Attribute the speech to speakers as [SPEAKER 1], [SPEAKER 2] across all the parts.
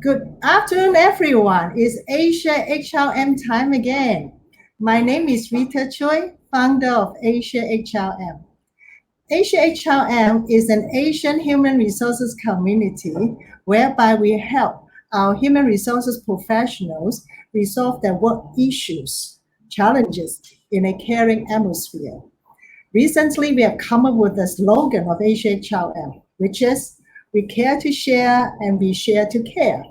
[SPEAKER 1] Good afternoon, everyone. It's Asia HLM time again. My name is Rita Choi, founder of Asia HLM. Asia HLM is an Asian human resources community whereby we help our human resources professionals resolve their work issues, challenges in a caring atmosphere. Recently, we have come up with the slogan of Asia HLM, which is we care to share and we share to care.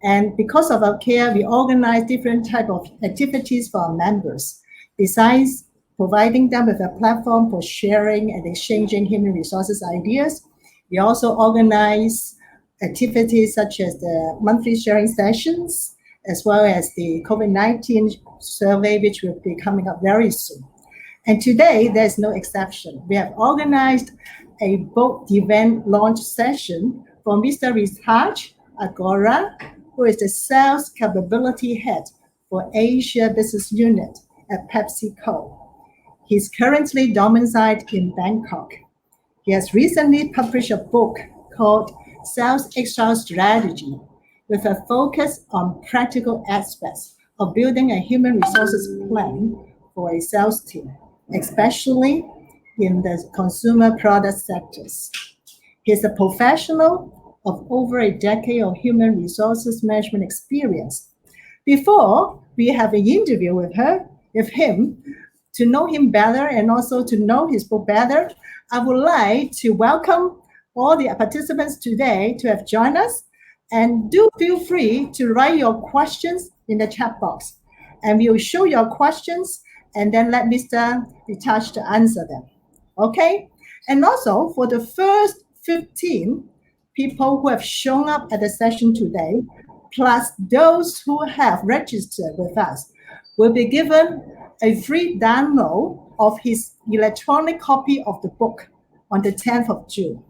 [SPEAKER 1] And because of our care, we organize different type of activities for our members. Besides providing them with a platform for sharing and exchanging human resources ideas, we also organize activities such as the monthly sharing sessions, as well as the COVID-19 survey, which will be coming up very soon. And today, there's no exception. We have organized a book event launch session for Mr. Raj Agora, who is the Sales Capability Head for Asia Business Unit at PepsiCo. He's currently domiciled in Bangkok. He has recently published a book called Sales Extra Strategy, with a focus on practical aspects of building a human resources plan for a sales team, especially in the consumer product sectors. He's a professional of over a decade of human resources management experience. Before we have an interview with him, to know him better and also to know his book better, I would like to welcome all the participants today to have joined us. And do feel free to write your questions in the chat box. And we will show your questions and then let Mr. Raj to answer them. Okay? And also for the first 15 people who have shown up at the session today, plus those who have registered with us, will be given a free download of his electronic copy of the book on the 10th of June.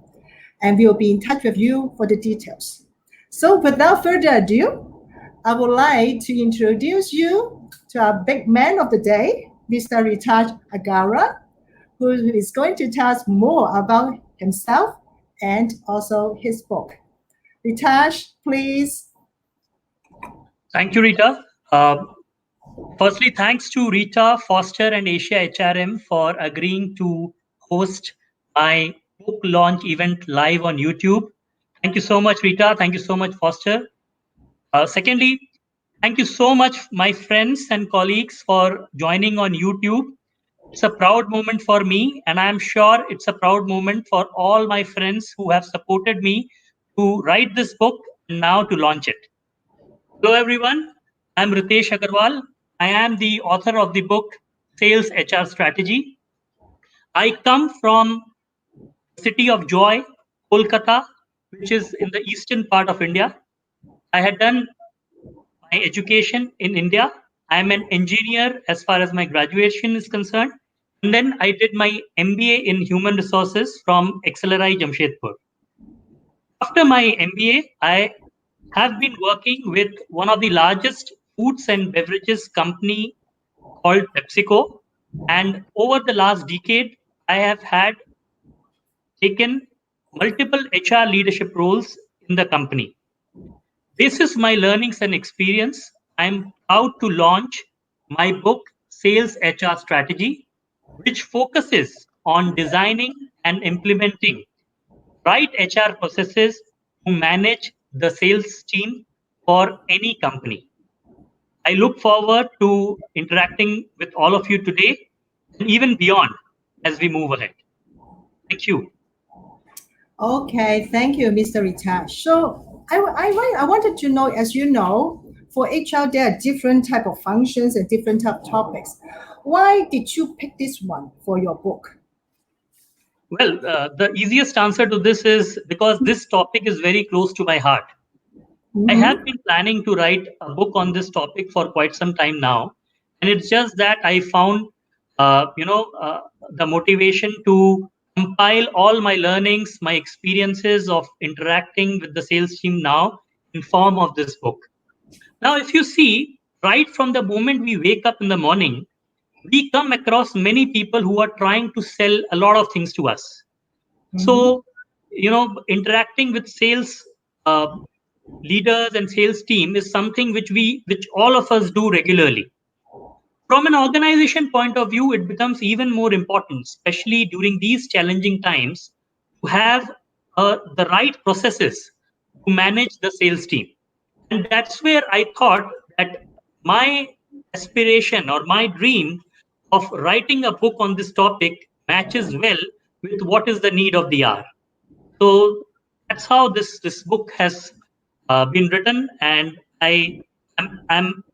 [SPEAKER 1] And we will be in touch with you for the details. So without further ado, I would like to introduce you to our big man of the day, Mr. Raj Agara, who is going to tell us more about himself and also his book. Raj, please.
[SPEAKER 2] Thank you, Rita. Firstly, thanks to Rita, Foster, and Asia HRM for agreeing to host my book launch event live on YouTube. Thank you so much, Rita. Thank you so much, Foster. Secondly, thank you so much, my friends and colleagues, for joining on YouTube. It's a proud moment for me, and I'm sure it's a proud moment for all my friends who have supported me to write this book and now to launch it. Hello, everyone. I'm Ritesh Agarwal. I am the author of the book Sales HR Strategy. I come from the city of Joy, Kolkata, which is in the eastern part of India. I had done my education in India. I'm an engineer as far as my graduation is concerned. And then I did my MBA in Human Resources from XLRI Jamshedpur. After my MBA, I have been working with one of the largest foods and beverages company called PepsiCo. And over the last decade, I have had taken multiple HR leadership roles in the company. This is my learnings and experience. I'm proud to launch my book, Sales HR Strategy, which focuses on designing and implementing right HR processes to manage the sales team for any company. I look forward to interacting with all of you today and even beyond as we move ahead. Thank you.
[SPEAKER 1] Okay, thank you, Mr. Raj. So I wanted to know, as you know, for HR, there are different type of functions and different type of topics. Why did you pick this one for your book?
[SPEAKER 2] Well, the easiest answer to this is because this topic is very close to my heart. I have been planning to write a book on this topic for quite some time now, and it's just that I found, the motivation to compile all my learnings, my experiences of interacting with the sales team now in form of this book. Now, if you see, right from the moment we wake up in the morning, we come across many people who are trying to sell a lot of things to us. So, interacting with sales leaders and sales team is something which all of us do regularly. From an organization point of view, it becomes even more important, especially during these challenging times, to have the right processes to manage the sales team. And that's where I thought that my aspiration or my dream of writing a book on this topic matches well with what is the need of the hour. So that's how this book has been written, and I'm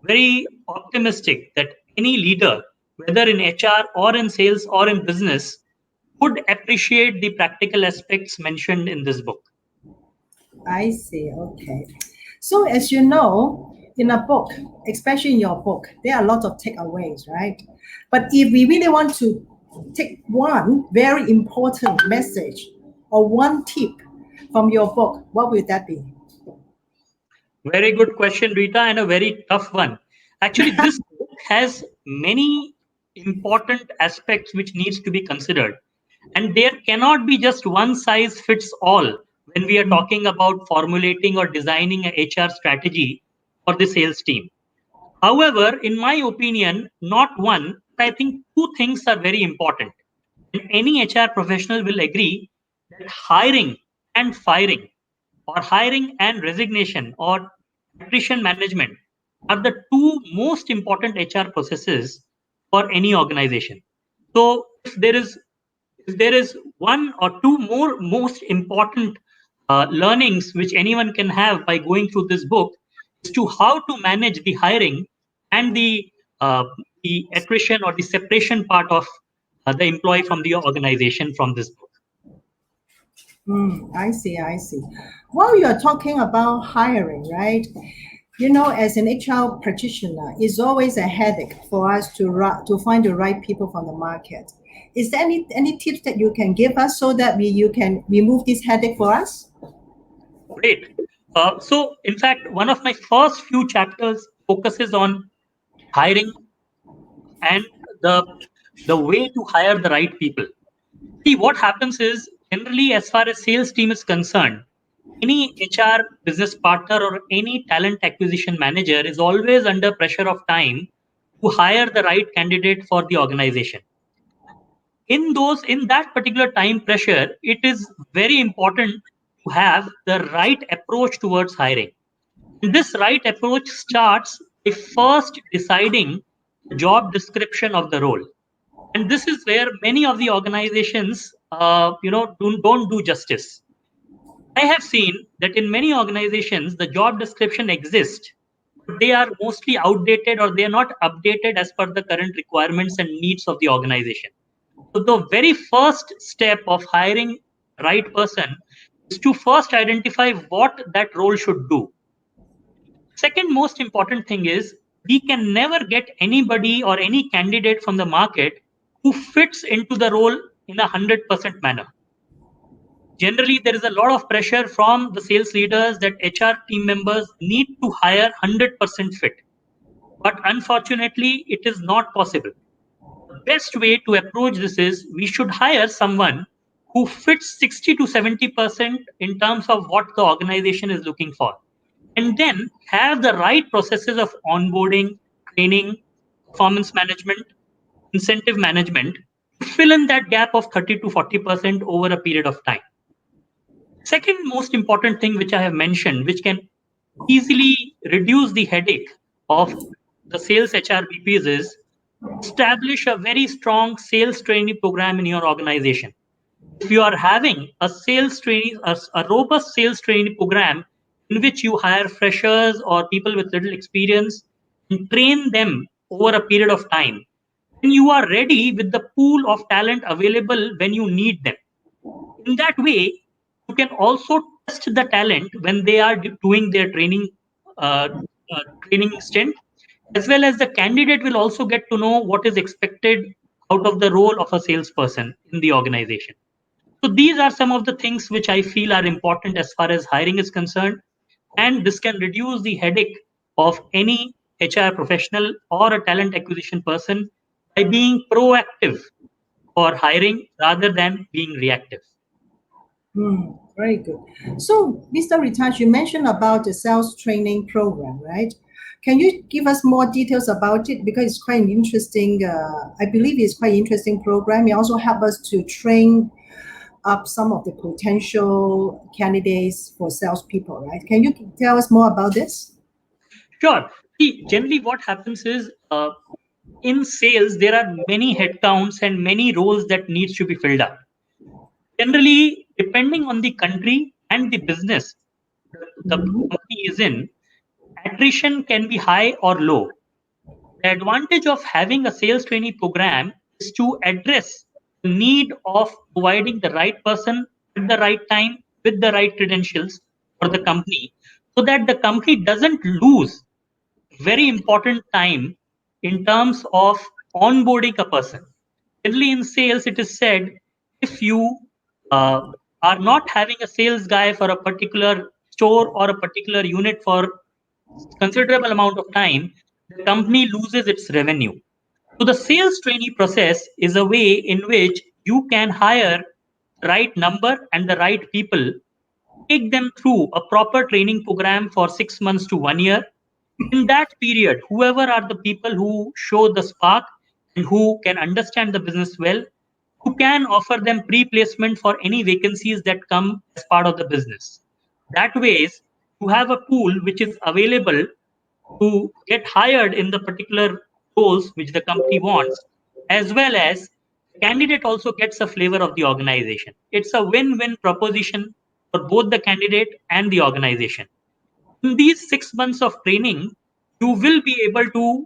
[SPEAKER 2] very optimistic that any leader, whether in HR or in sales or in business, would appreciate the practical aspects mentioned in this book.
[SPEAKER 1] I see. Okay. So as you know, in a book, especially in your book, there are a lot of takeaways, right? But if we really want to take one very important message or one tip from your book, what would that be?
[SPEAKER 2] Very good question, Rita, and a very tough one. Actually, this book has many important aspects which needs to be considered. And there cannot be just one size fits all when we are talking about formulating or designing a HR strategy for the sales team. However, in my opinion, not one, but I think two things are very important. And any HR professional will agree that hiring and firing, or hiring and resignation, or attrition management are the two most important HR processes for any organization. So if there is one or two more most important learnings which anyone can have by going through this book, is to how to manage the hiring and the attrition or the separation part of the employee from the organization from this book.
[SPEAKER 1] I see, I see. While you're talking about hiring, right? You know, as an HR practitioner, it's always a headache for us to find the right people from the market. Is there any tips that you can give us so that you can remove this headache for us?
[SPEAKER 2] Great. So, in fact, one of my first few chapters focuses on hiring and the the way to hire the right people. See, what happens is generally, as far as sales team is concerned, any HR business partner or any talent acquisition manager is always under pressure of time to hire the right candidate for the organization. In that particular time pressure, it is very important to have the right approach towards hiring. And this right approach starts by first deciding the job description of the role. And this is where many of the organizations don't do justice. I have seen that in many organizations the job description exists, but they are mostly outdated or they are not updated as per the current requirements and needs of the organization. So the very first step of hiring right person is to first identify what that role should do. Second most important thing is we can never get anybody or any candidate from the market who fits into the role in 100% manner. Generally, there is a lot of pressure from the sales leaders that HR team members need to hire 100% fit. But unfortunately, it is not possible. The best way to approach this is we should hire someone who fits 60 to 70% in terms of what the organization is looking for. And then have the right processes of onboarding, training, performance management, incentive management to fill in that gap of 30 to 40% over a period of time. Second most important thing which I have mentioned, which can easily reduce the headache of the sales HRBPs, is establish a very strong sales training program in your organization. If you are having a robust sales training program in which you hire freshers or people with little experience and train them over a period of time, then you are ready with the pool of talent available when you need them. In that way, you can also test the talent when they are doing their uh, training stint, as well as the candidate will also get to know what is expected out of the role of a salesperson in the organization. So these are some of the things which I feel are important as far as hiring is concerned, and this can reduce the headache of any HR professional or a talent acquisition person by being proactive for hiring rather than being reactive.
[SPEAKER 1] Very good. So, Mr. Ritaj, you mentioned about the sales training program, right? Can you give us more details about it? Because it's quite an interesting, I believe it's quite an interesting program. It also help us to train up some of the potential candidates for salespeople, right? Can you tell us more about this?
[SPEAKER 2] Sure. See, generally what happens is in sales, there are many headcounts and many roles that needs to be filled up. Generally, depending on the country and the business the company is in, attrition can be high or low. The advantage of having a sales trainee program is to address the need of providing the right person at the right time with the right credentials for the company so that the company doesn't lose very important time in terms of onboarding a person. Generally, in sales, it is said if you uh, are not having a sales guy for a particular store or a particular unit for considerable amount of time, the company loses its revenue. So the sales trainee process is a way in which you can hire the right number and the right people, take them through a proper training program for 6 months to 1 year. In that period, whoever are the people who show the spark and who can understand the business well, you can offer them pre-placement for any vacancies that come as part of the business. That ways, you have a pool which is available to get hired in the particular roles which the company wants, as well as the candidate also gets a flavor of the organization. It's a win-win proposition for both the candidate and the organization. In these 6 months of training, you will be able to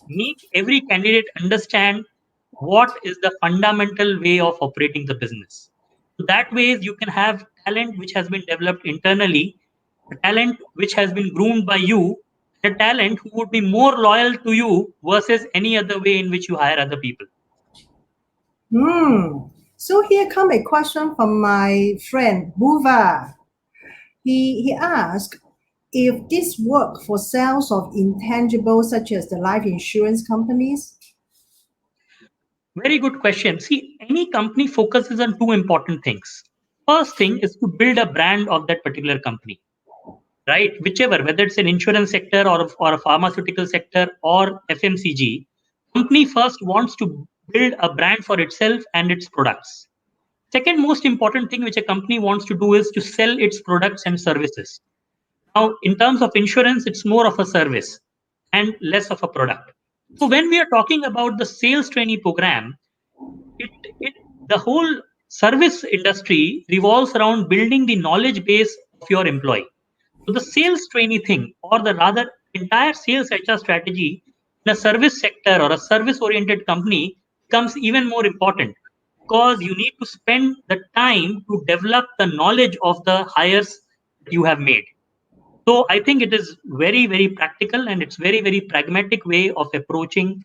[SPEAKER 2] make every candidate understand what is the fundamental way of operating the business. So that way, you can have talent which has been developed internally, a talent which has been groomed by you, a talent who would be more loyal to you versus any other way in which you hire other people.
[SPEAKER 1] So here come a question from my friend Buva. He asked if this work for sales of intangibles such as the life insurance companies.
[SPEAKER 2] Very good question. See, any company focuses on two important things. First thing is to build a brand of that particular company, right? Whichever, whether it's an insurance sector or a pharmaceutical sector or FMCG, company first wants to build a brand for itself and its products. Second most important thing which a company wants to do is to sell its products and services. Now, in terms of insurance, it's more of a service and less of a product. So when we are talking about the sales trainee program, it, it the whole service industry revolves around building the knowledge base of your employee. So the sales trainee thing, or the rather entire sales HR strategy in a service sector or a service oriented company becomes even more important because you need to spend the time to develop the knowledge of the hires that you have made. So I think it is very, very practical and it's very, very pragmatic way of approaching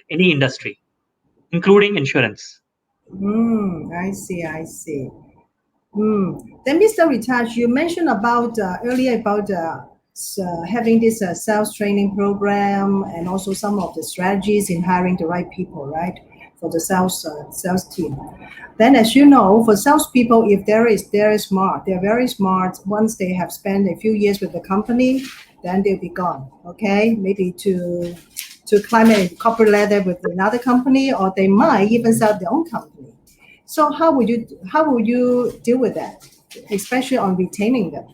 [SPEAKER 2] any industry, including insurance.
[SPEAKER 1] I see, I see. Then, Mr. Ritaj, you mentioned about earlier about having this sales training program and also some of the strategies in hiring the right people, right, for the sales team. Then, as you know, for salespeople, if they're smart, they're very smart. Once they have spent a few years with the company, then they'll be gone. Okay, maybe to climb a corporate ladder with another company, or they might even start their own company. So how would you deal with that, especially on retaining them?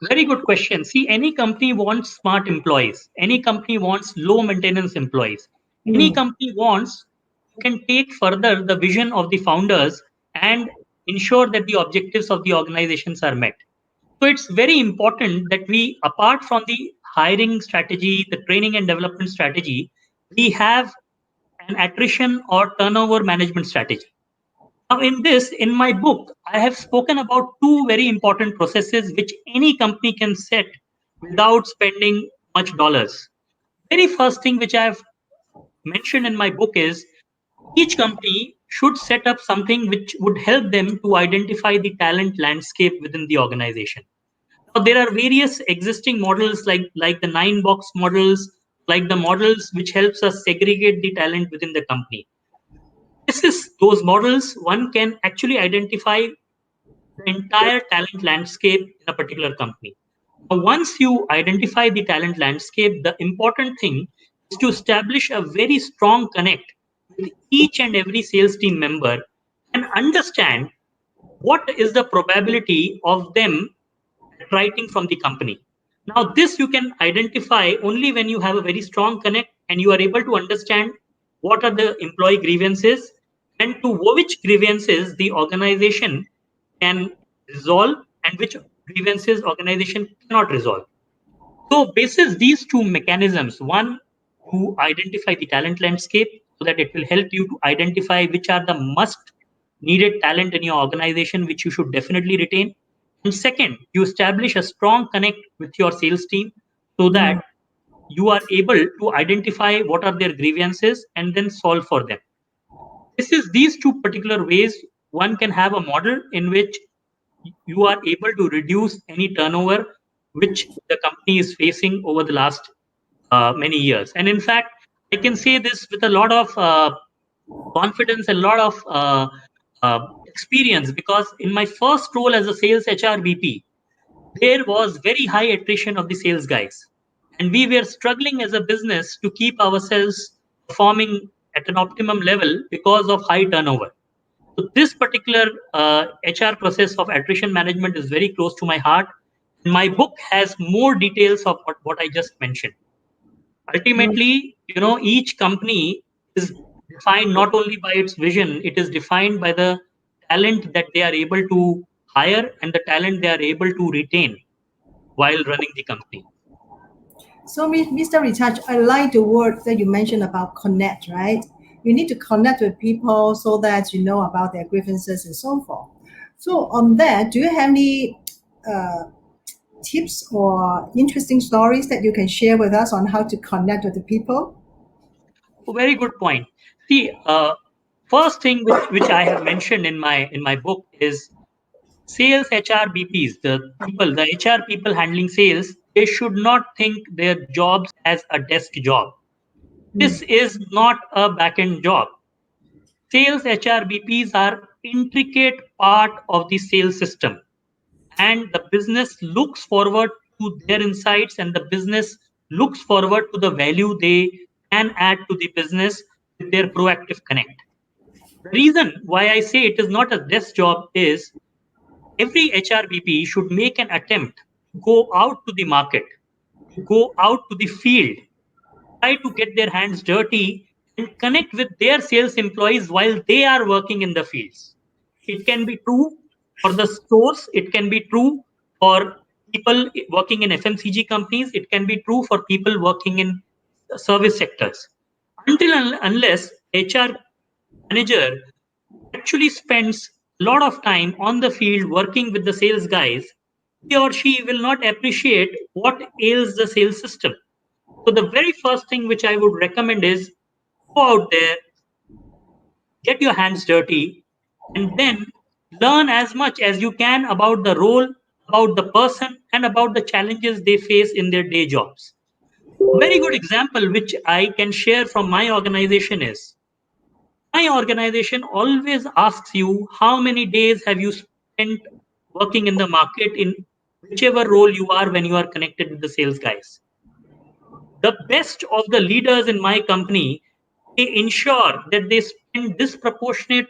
[SPEAKER 2] Very good question. See, any company wants smart employees. Any company wants low maintenance employees. Any
[SPEAKER 1] Mm.
[SPEAKER 2] company wants who can take further the vision of the founders and ensure that the objectives of the organizations are met. So it's very important that we, apart from the hiring strategy, the training and development strategy, we have an attrition or turnover management strategy. Now, in my book, I have spoken about two very important processes which any company can set without spending much dollars. Very first thing which I have mentioned in my book is each company should set up something which would help them to identify the talent landscape within the organization. Now, there are various existing models like the 9 box models, like the models which helps us segregate the talent within the company. This is those models one can actually identify the entire talent landscape in a particular company. Now, once you identify the talent landscape, the important thing is to establish a very strong connect with each and every sales team member and understand what is the probability of them writing from the company. Now, this you can identify only when you have a very strong connect and you are able to understand what are the employee grievances and to which grievances the organization can resolve and which grievances organization cannot resolve. So, basis these two mechanisms, one, to identify the talent landscape so that it will help you to identify which are the must needed talent in your organization, which you should definitely retain. And second, you establish a strong connect with your sales team so that you are able to identify what are their grievances and then solve for them. This is these two particular ways one can have a model in which you are able to reduce any turnover which the company is facing over the last many years. And in fact, I can say this with a lot of confidence and a lot of experience because in my first role as a sales HR VP, there was very high attrition of the sales guys. And we were struggling as a business to keep ourselves performing at an optimum level because of high turnover. So this particular HR process of attrition management is very close to my heart. And my book has more details of what I just mentioned. Ultimately, each company is defined not only by its vision, it is defined by the talent that they are able to hire and the talent they are able to retain while running the company.
[SPEAKER 1] So, Mr. Richard, I like the word that you mentioned about connect, right? You need to connect with people so that you know about their grievances and so forth. So, on that, do you have any tips or interesting stories that you can share with us on how to connect with the people?
[SPEAKER 2] Very good point. See, first thing which I have mentioned in my book is sales HR BPs, the HR people handling sales, they should not think their jobs as a desk job. This is not a back-end job. Sales HR BPs are intricate part of the sales system, and the business looks forward to their insights, and the business looks forward to the value they can add to the business with their proactive connect. The reason why I say it is not a desk job is every HRBP should make an attempt to go out to the market, to go out to the field, try to get their hands dirty and connect with their sales employees while they are working in the fields. It can be true for the stores, it can be true for people working in FMCG companies, it can be true for people working in service sectors. Until and unless HR manager actually spends a lot of time on the field working with the sales guys, he or she will not appreciate what ails the sales system. So the very first thing which I would recommend is go out there, get your hands dirty, and then learn as much as you can about the role, about the person, and about the challenges they face in their day jobs. A very good example which I can share from my organization is my organization always asks you how many days have you spent working in the market in whichever role you are when you are connected with the sales guys. The best of the leaders in my company, they ensure that they spend disproportionate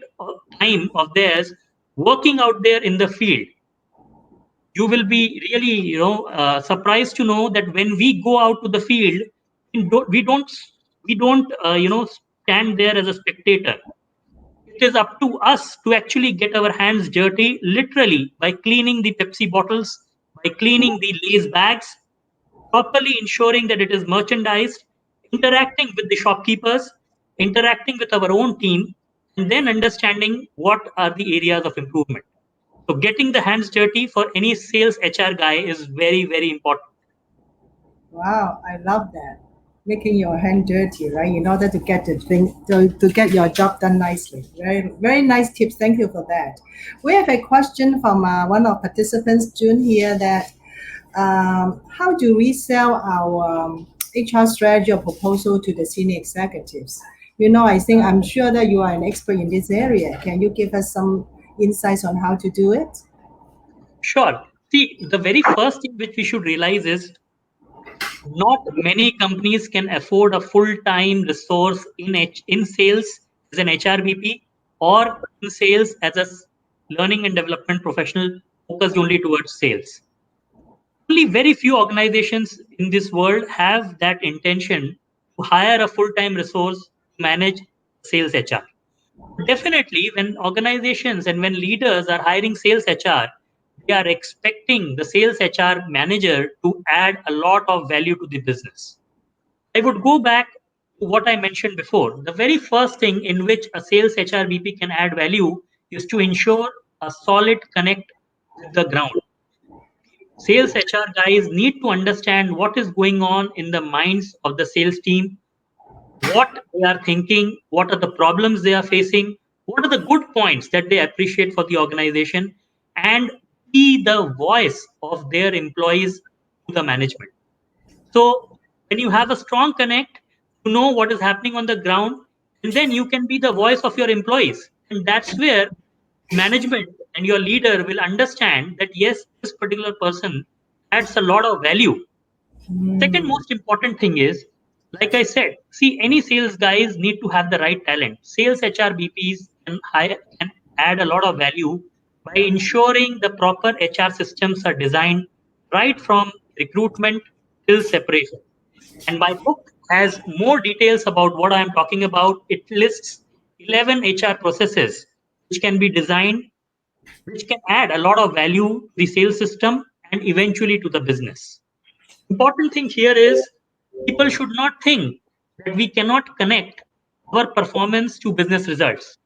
[SPEAKER 2] time of theirs working out there in the field. You will be really surprised to know that when we go out to the field, we don't stand there as a spectator. It is up to us to actually get our hands dirty, literally, by cleaning the Pepsi bottles, by cleaning the Lay's bags, properly ensuring that it is merchandised, interacting with the shopkeepers, interacting with our own team, and then understanding what are the areas of improvement. So, getting the hands dirty for any sales HR guy is very, very important.
[SPEAKER 1] Wow, I love that. Making your hand dirty, right, in order to get the thing to get your job done nicely. Very, very nice tips. Thank you for that. We have a question from one of participants, June, here that how do we sell our HR strategy or proposal to the senior executives? I'm sure that you are an expert in this area. Can you give us some insights on how to do it?
[SPEAKER 2] Sure. See, the very first thing which we should realize is not many companies can afford a full-time resource in sales as an HRBP or in sales as a learning and development professional focused only towards sales. Only very few organizations in this world have that intention to hire a full-time resource to manage sales HR. Definitely, when organizations and when leaders are hiring sales HR, they are expecting the sales HR manager to add a lot of value to the business. I would go back to what I mentioned before. The very first thing in which a sales HR VP can add value is to ensure a solid connect with the ground. Sales HR guys need to understand what is going on in the minds of the sales team, what they are thinking, what are the problems they are facing, what are the good points that they appreciate for the organization, and be the voice of their employees to the management. So when you have a strong connect, you know what is happening on the ground, and then you can be the voice of your employees. And that's where management and your leader will understand that yes, this particular person adds a lot of value. Second
[SPEAKER 1] Mm.
[SPEAKER 2] most important thing is, like I said, see, any sales guys need to have the right talent. Sales HRBPs can add a lot of value by ensuring the proper HR systems are designed right from recruitment till separation. And my book has more details about what I'm talking about. It lists 11 HR processes which can be designed, which can add a lot of value to the sales system and eventually to the business. Important thing here is people should not think that we cannot connect our performance to business results.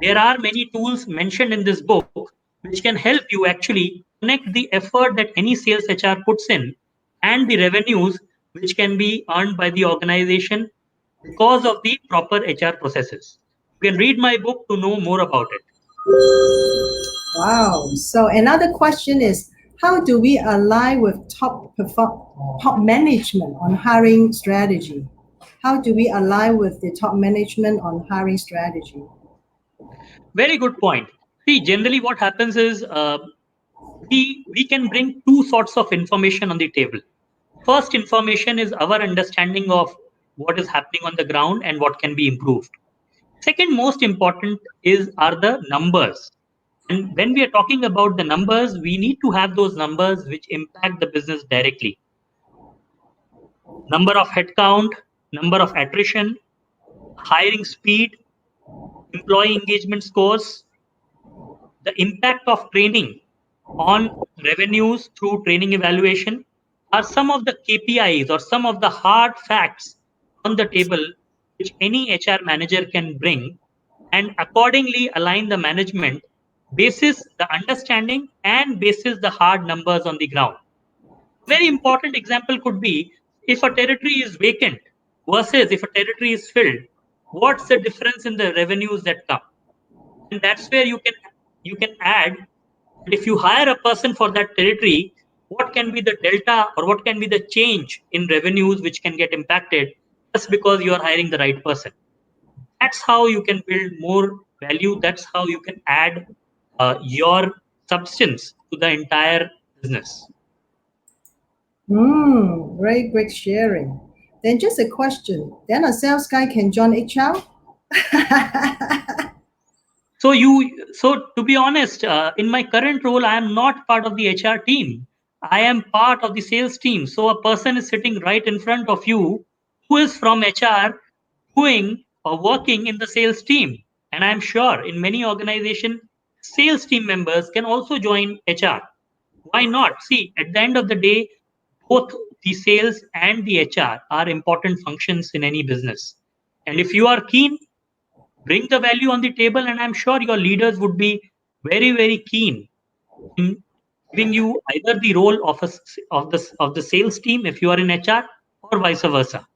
[SPEAKER 2] There are many tools mentioned in this book which can help you actually connect the effort that any sales HR puts in and the revenues which can be earned by the organization because of the proper HR processes. You can read my book to know more about it.
[SPEAKER 1] Wow. So another question is, how do we align with top management on hiring strategy? How do we align with the top management on hiring strategy?
[SPEAKER 2] Very good point. See, generally what happens is we can bring two sorts of information on the table. First information is our understanding of what is happening on the ground and what can be improved. Second most important is are the numbers. And when we are talking about the numbers, we need to have those numbers which impact the business directly. Number of headcount, number of attrition, hiring speed, employee engagement scores, the impact of training on revenues through training evaluation are some of the KPIs or some of the hard facts on the table which any HR manager can bring and accordingly align the management basis the understanding and basis the hard numbers on the ground. Very important example could be if a territory is vacant versus if a territory is filled, what's the difference in the revenues that come? And that's where you can add that if you hire a person for that territory, what can be the delta or what can be the change in revenues which can get impacted just because you are hiring the right person. That's how you can build more value. That's how you can add your substance to the entire business.
[SPEAKER 1] Very great sharing. Then just a question. Then a sales guy can join HR?
[SPEAKER 2] So to be honest, in my current role, I am not part of the HR team. I am part of the sales team. So a person is sitting right in front of you who is from HR doing or working in the sales team. And I'm sure in many organizations, sales team members can also join HR. Why not? See, at the end of the day, both the sales and the HR are important functions in any business. And if you are keen, bring the value on the table, and I'm sure your leaders would be very, very keen in giving you either the role of of the sales team if you are in HR or vice versa.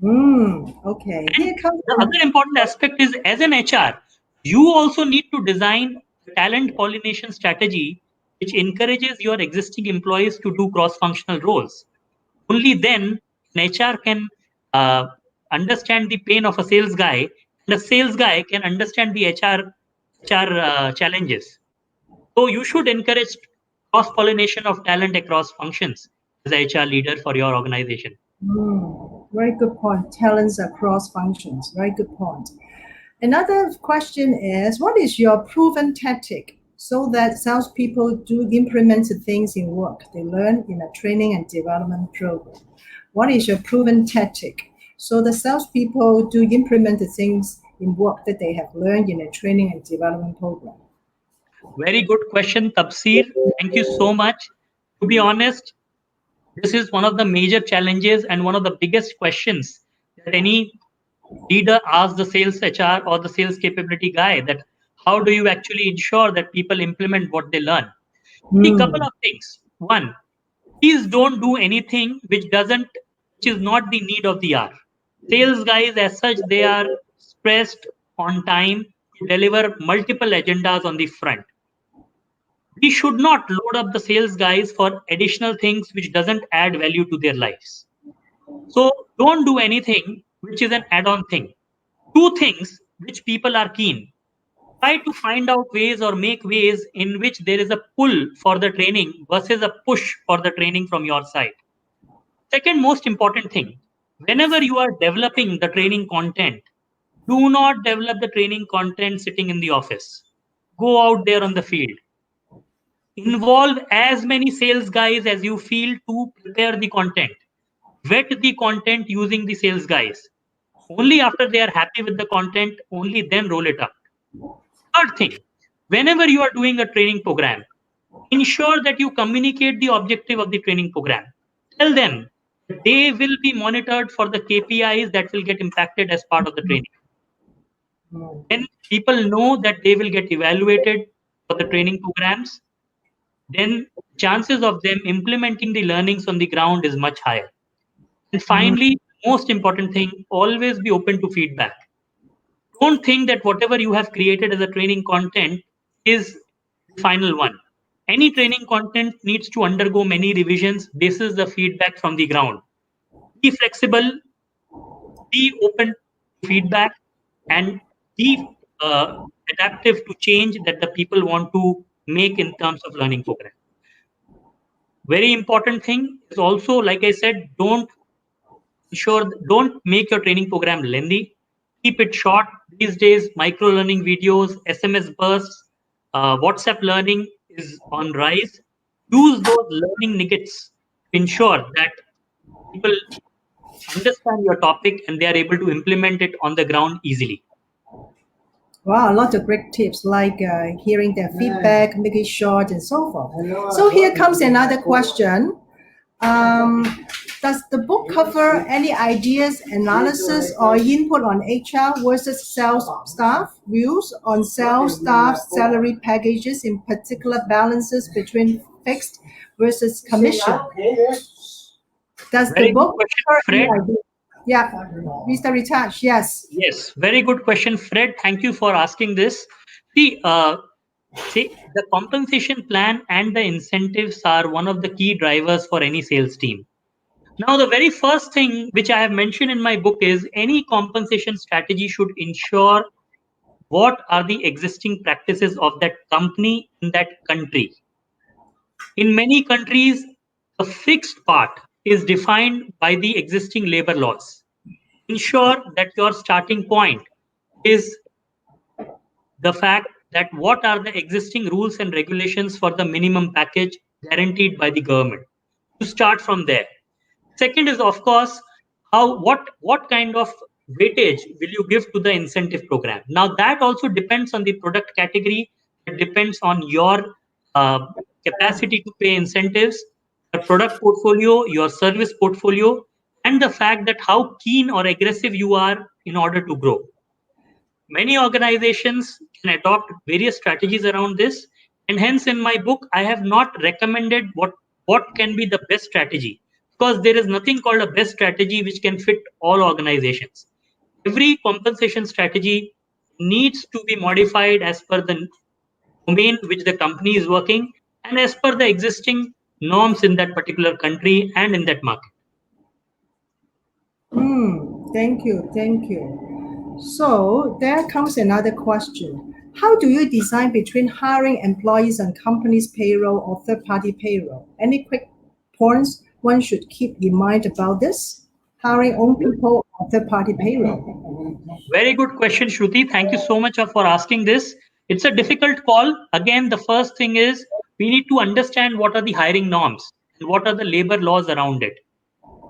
[SPEAKER 1] Okay.
[SPEAKER 2] And
[SPEAKER 1] Here comes
[SPEAKER 2] the other important aspect is as an HR, you also need to design a talent pollination strategy which encourages your existing employees to do cross-functional roles. Only then an HR can uh, understand the pain of a sales guy, and a sales guy can understand the HR challenges. So you should encourage cross-pollination of talent across functions as a HR leader for your organization.
[SPEAKER 1] Very good point. Talents across functions. Very good point. Another question is, what is your proven tactic so that salespeople do implement the things in work they learn in a training and development program? What is your proven tactic so the salespeople do implement the things in work that they have learned in a training and development program?
[SPEAKER 2] Very good question, Tabsir. Thank you so much. To be honest, this is one of the major challenges and one of the biggest questions that any leader asks the sales HR or the sales capability guy, that how do you actually ensure that people implement what they learn? A couple of things. One, please don't do anything which is not the need of the hour. Sales guys, as such, they are stressed on time to deliver multiple agendas on the front. We should not load up the sales guys for additional things which doesn't add value to their lives. So don't do anything which is an add-on thing. Two things which people are keen. Try to find out ways or make ways in which there is a pull for the training versus a push for the training from your side. Second most important thing, whenever you are developing the training content, do not develop the training content sitting in the office. Go out there on the field. Involve as many sales guys as you feel to prepare the content. Vet the content using the sales guys. Only after they are happy with the content, only then roll it up. Third thing, whenever you are doing a training program, ensure that you communicate the objective of the training program. Tell them that they will be monitored for the KPIs that will get impacted as part of the training. When people know that they will get evaluated for the training programs, then chances of them implementing the learnings on the ground is much higher. And finally, most important thing, always be open to feedback. Don't think that whatever you have created as a training content is the final one. Any training content needs to undergo many revisions. This is the feedback from the ground. Be flexible, be open to feedback, and be adaptive to change that the people want to make in terms of learning program. Very important thing is also, like I said, don't make your training program lengthy. Keep it short. These days, micro learning videos, SMS bursts, WhatsApp learning is on rise. Use those learning nuggets to ensure that people understand your topic and they are able to implement it on the ground easily.
[SPEAKER 1] Wow, a lot of great tips like hearing their feedback, making short, and so forth. So here comes another question. Does the book cover any ideas, analysis, or input on HR versus sales staff, views on sales staff salary packages, in particular balances between fixed versus commission? Does
[SPEAKER 2] Very
[SPEAKER 1] the book
[SPEAKER 2] good question,
[SPEAKER 1] cover any
[SPEAKER 2] Fred.
[SPEAKER 1] ideas? Yeah, Mr. Ritash, yes.
[SPEAKER 2] Yes, very good question, Fred. Thank you for asking this. See, the compensation plan and the incentives are one of the key drivers for any sales team. Now, the very first thing which I have mentioned in my book is any compensation strategy should ensure what are the existing practices of that company in that country. In many countries, a fixed part is defined by the existing labor laws. Ensure that your starting point is the fact that what are the existing rules and regulations for the minimum package guaranteed by the government. To start from there. Second is, of course, what kind of weightage will you give to the incentive program? Now that also depends on the product category. It depends on your capacity to pay incentives, your product portfolio, your service portfolio, and the fact that how keen or aggressive you are in order to grow. Many organizations can adopt various strategies around this, and hence in my book I have not recommended what can be the best strategy, because there is nothing called a best strategy which can fit all organizations. Every compensation strategy needs to be modified as per the domain which the company is working and as per the existing norms in that particular country and in that market.
[SPEAKER 1] Thank you, thank you. So there comes another question. How do you decide between hiring employees on company's payroll or third-party payroll? Any quick points one should keep in mind about this? Hiring own people or third-party payroll?
[SPEAKER 2] Very good question, Shruti. Thank you so much for asking this. It's a difficult call. Again, the first thing is we need to understand what are the hiring norms and what are the labor laws around it.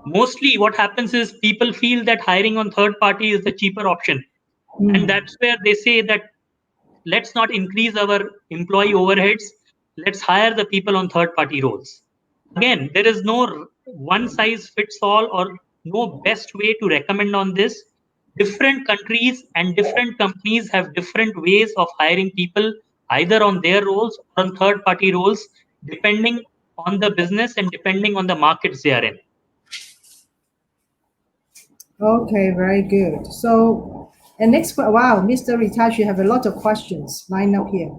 [SPEAKER 2] Mostly what happens is people feel that hiring on third party is the cheaper option. And that's where they say that let's not increase our employee overheads. Let's hire the people on third party roles. Again, there is no one size fits all or no best way to recommend on this. Different countries and different companies have different ways of hiring people, either on their roles or on third party roles, depending on the business and depending on the markets they are in.
[SPEAKER 1] Okay, very good. So, and next, wow, Mr. Ritash, you have a lot of questions lined up here.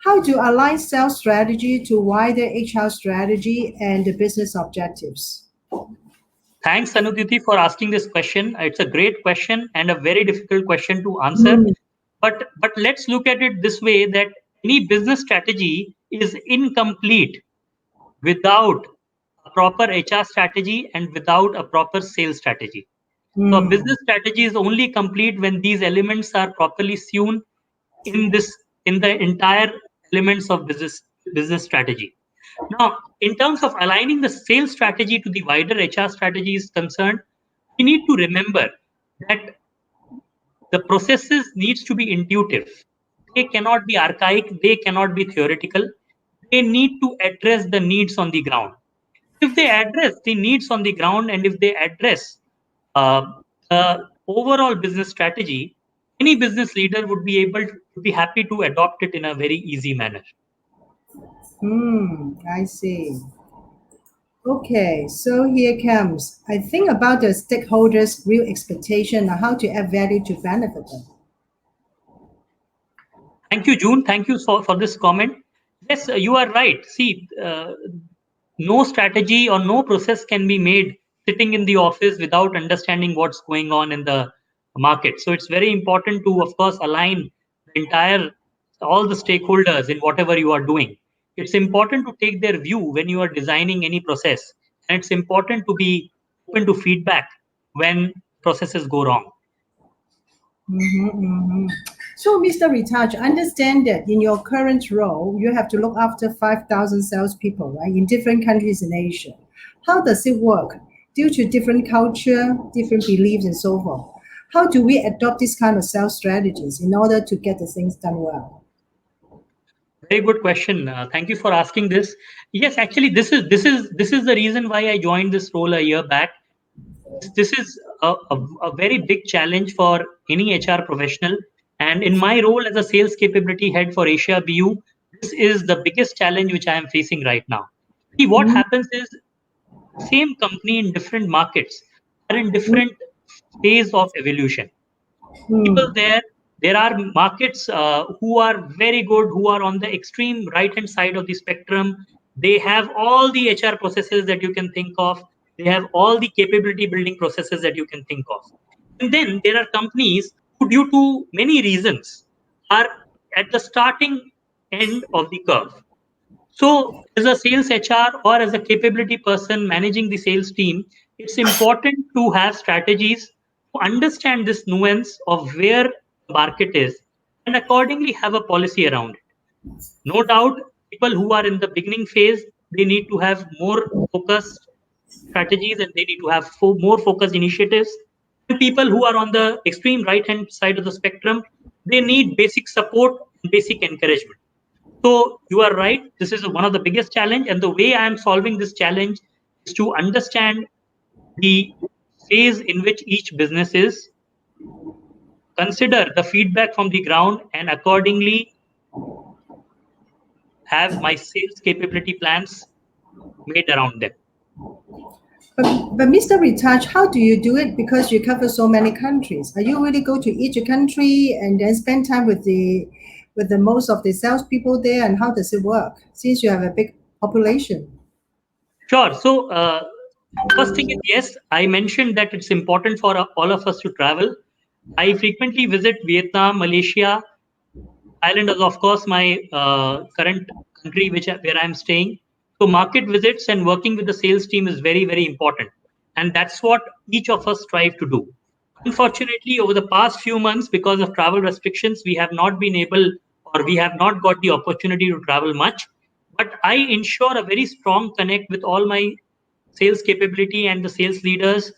[SPEAKER 1] How to align sales strategy to wider HR strategy and the business objectives?
[SPEAKER 2] Thanks, Anuditi, for asking this question. It's a great question and a very difficult question to answer. But let's look at it this way that any business strategy is incomplete without a proper HR strategy and without a proper sales strategy. So a business strategy is only complete when these elements are properly sewn in the entire elements of business strategy. Now, in terms of aligning the sales strategy to the wider HR strategy is concerned, we need to remember that the processes needs to be intuitive. They cannot be archaic, they cannot be theoretical. They need to address the needs on the ground. If they address the needs on the ground and if they address the overall business strategy, any business leader would be able to be happy to adopt it in a very easy manner.
[SPEAKER 1] I see. Okay, so here comes. I think about the stakeholders' real expectation and how to add value to benefit them.
[SPEAKER 2] Thank you, June. Thank you for this comment. Yes, you are right. See, no strategy or no process can be made sitting in the office without understanding what's going on in the market. So it's very important to, of course, align all the stakeholders in whatever you are doing. It's important to take their view when you are designing any process. And it's important to be open to feedback when processes go wrong.
[SPEAKER 1] So, Mr. Ritash, understand that in your current role, you have to look after 5,000 salespeople, right, in different countries in Asia. How does it work? Due to different culture, different beliefs, and so forth. How do we adopt this kind of sales strategies in order to get the things done well?
[SPEAKER 2] Very good question. Thank you for asking this. Yes, actually, this is the reason why I joined this role a year back. This is a very big challenge for any HR professional. And in my role as a sales capability head for Asia BU, this is the biggest challenge which I am facing right now. See, what happens is same company in different markets are in different phase of evolution. People there are markets who are very good, who are on the extreme right hand side of the spectrum. They have all the HR processes that you can think of. They have all the capability building processes that you can think of. And then there are companies who, due to many reasons, are at the starting end of the curve. So, as a sales HR or as a capability person managing the sales team, it's important to have strategies to understand this nuance of where the market is and accordingly have a policy around it. No doubt, people who are in the beginning phase, they need to have more focused strategies and they need to have more focused initiatives. And people who are on the extreme right hand side of the spectrum, they need basic support and basic encouragement. So you are right. This is one of the biggest challenge, and the way I am solving this challenge is to understand the phase in which each business is, consider the feedback from the ground, and accordingly have my sales capability plans made around them.
[SPEAKER 1] But Mr. Ritash, how do you do it? Because you cover so many countries. Are you really go to each country and then spend time with the most of the salespeople there? And how does it work? Since you have a big population.
[SPEAKER 2] Sure. So first thing is, yes, I mentioned that it's important for all of us to travel. I frequently visit Vietnam, Malaysia, Thailand is, of course, my current country where I'm staying. So market visits and working with the sales team is very, very important. And that's what each of us strive to do. Unfortunately, over the past few months, because of travel restrictions, we have not been able or we have not got the opportunity to travel much. But I ensure a very strong connect with all my sales capability and the sales leaders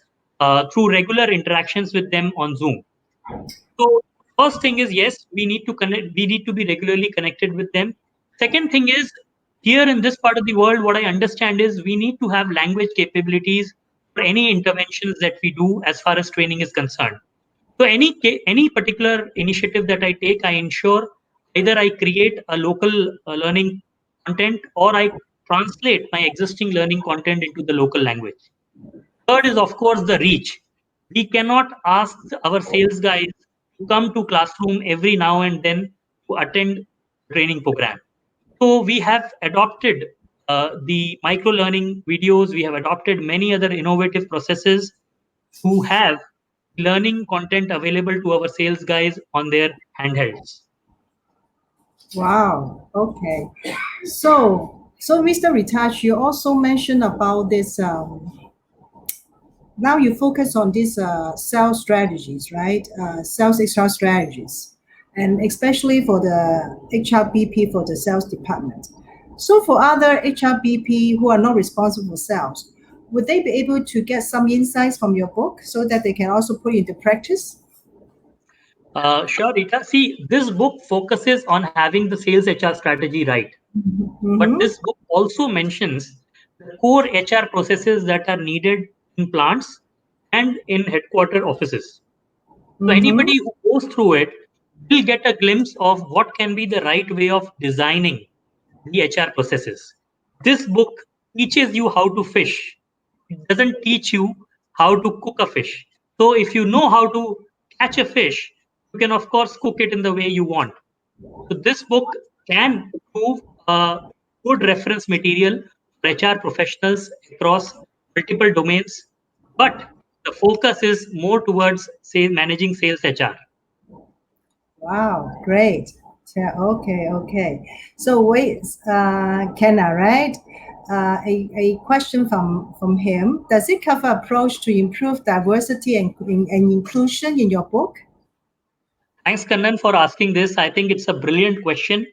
[SPEAKER 2] through regular interactions with them on Zoom. So first thing is, yes, we need to connect. We need to be regularly connected with them. Second thing is, here in this part of the world, what I understand is we need to have language capabilities for any interventions that we do as far as training is concerned. So any particular initiative that I take, I ensure either I create a local learning content or I translate my existing learning content into the local language. Third is, of course, the reach. We cannot ask our sales guys to come to classroom every now and then to attend training program. So we have adopted the micro learning videos. We have adopted many other innovative processes to have learning content available to our sales guys on their handhelds.
[SPEAKER 1] Wow. Okay. So Mr. Ritash, you also mentioned about this. Now you focus on these sales strategies, right? Sales HR strategies, and especially for the HRBP for the sales department. So for other HRBP who are not responsible for sales, would they be able to get some insights from your book so that they can also put into practice?
[SPEAKER 2] Sure, Rita. See, this book focuses on having the sales HR strategy right. But
[SPEAKER 1] Mm-hmm.
[SPEAKER 2] this book also mentions the core HR processes that are needed in plants and in headquarter offices. So
[SPEAKER 1] Mm-hmm.
[SPEAKER 2] anybody who goes through it will get a glimpse of what can be the right way of designing the HR processes. This book teaches you how to fish. It doesn't teach you how to cook a fish. So if you know how to catch a fish, you can of course cook it in the way you want. So this book can prove a good reference material for HR professionals across multiple domains, but the focus is more towards say managing sales HR.
[SPEAKER 1] Wow, great. Yeah, okay, okay. So wait, Kenna, right? A question from him. Does it cover approach to improve diversity and inclusion in your book?
[SPEAKER 2] Thanks, Kannan, for asking this. I think it's a brilliant question.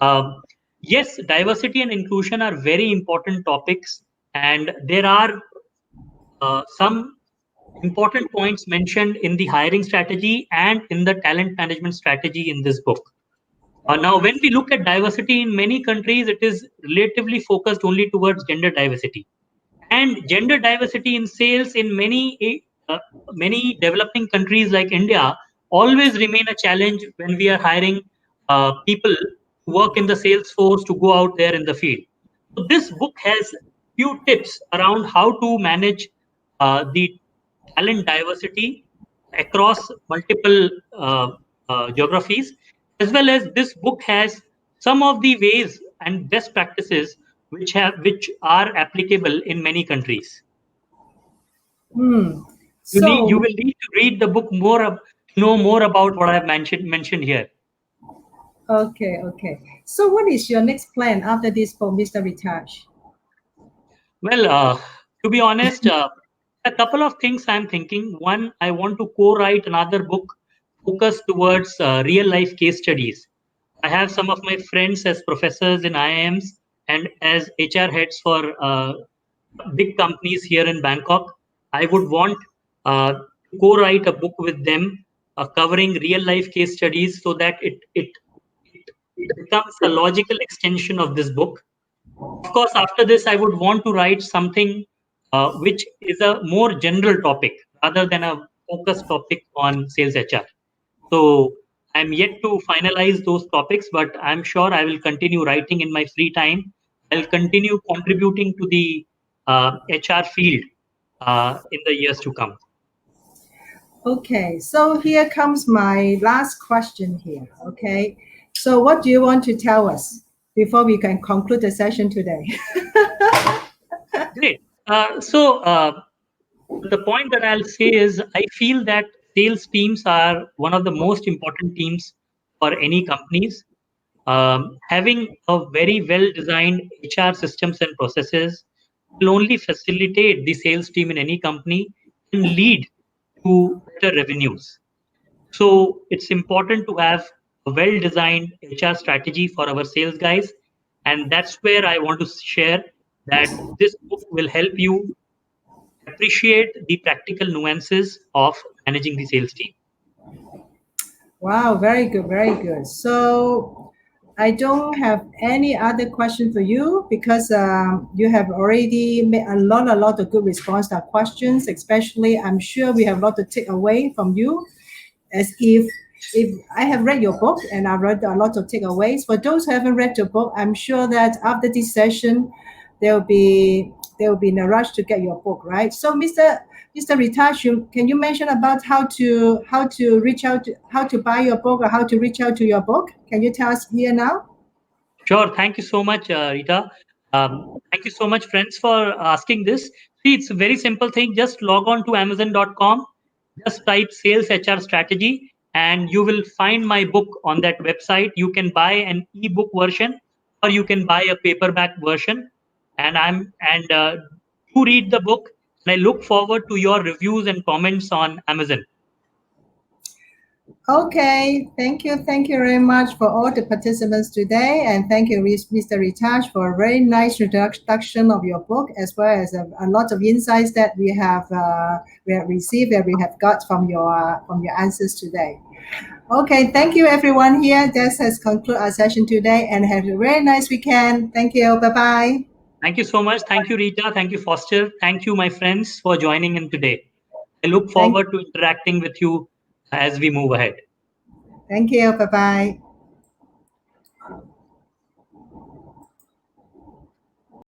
[SPEAKER 2] Um, yes, diversity and inclusion are very important topics, and there are some important points mentioned in the hiring strategy and in the talent management strategy in this book. Now, when we look at diversity in many countries, it is relatively focused only towards gender diversity. And gender diversity in sales in many developing countries like India always remain a challenge when we are hiring people to work in the sales force to go out there in the field. So this book has few tips around how to manage the talent diversity across multiple geographies, as well as this book has some of the ways and best practices which are applicable in many countries.
[SPEAKER 1] Hmm.
[SPEAKER 2] You
[SPEAKER 1] So,
[SPEAKER 2] will need to read the book more to know more about what I've mentioned here.
[SPEAKER 1] okay, okay. So what is your next plan after this book, Mr. Ritash?
[SPEAKER 2] Well, to be honest, a couple of things I'm thinking. One, I want to co-write another book focused towards real life case studies. I have some of my friends as professors in IIMs and as HR heads for big companies here in Bangkok. I would want to co-write a book with them covering real life case studies so that it becomes a logical extension of this book. Of course, after this, I would want to write something which is a more general topic rather than a focused topic on sales HR. So I'm yet to finalize those topics, but I'm sure I will continue writing in my free time. I'll continue contributing to the HR field in the years to come.
[SPEAKER 1] Okay, so here comes my last question here. Okay, so what do you want to tell us before we can conclude the session today?
[SPEAKER 2] Great. So the point that I'll say is I feel that sales teams are one of the most important teams for any companies. Having a very well-designed HR systems and processes will only facilitate the sales team in any company and lead to better revenues. So it's important to have a well-designed HR strategy for our sales guys. And that's where I want to share that this book will help you appreciate the practical nuances of managing the sales team.
[SPEAKER 1] Wow, very good, very good. So I don't have any other question for you because you have already made a lot of good response to our questions. Especially, I'm sure we have a lot to take away from you. As if I have read your book and I read a lot of takeaways. For those who haven't read your book, I'm sure that after this session, they'll be in a rush to get your book, right? So, Mr. Ritash, can you mention about how to reach out, how to buy your book, or how to reach out to your book? Can you tell us here now?
[SPEAKER 2] Sure. Thank you so much, Rita. Thank you so much, friends, for asking this. See, it's a very simple thing. Just log on to Amazon.com, just type sales HR strategy, and you will find my book on that website. You can buy an ebook version or you can buy a paperback version. And do read the book. And I look forward to your reviews and comments on Amazon.
[SPEAKER 1] Okay, thank you very much for all the participants today, and thank you, Mr. Ritash, for a very nice introduction of your book, as well as a lot of insights that we have received and we have got from your answers today. Okay, thank you, everyone here. This has concluded our session today, and have a very nice weekend. Thank you. Bye bye.
[SPEAKER 2] Thank you so much. Thank you, Rita. Thank you, Foster. Thank you, my friends, for joining in today. I look forward to interacting with you as we move ahead.
[SPEAKER 1] Thank you. Bye bye.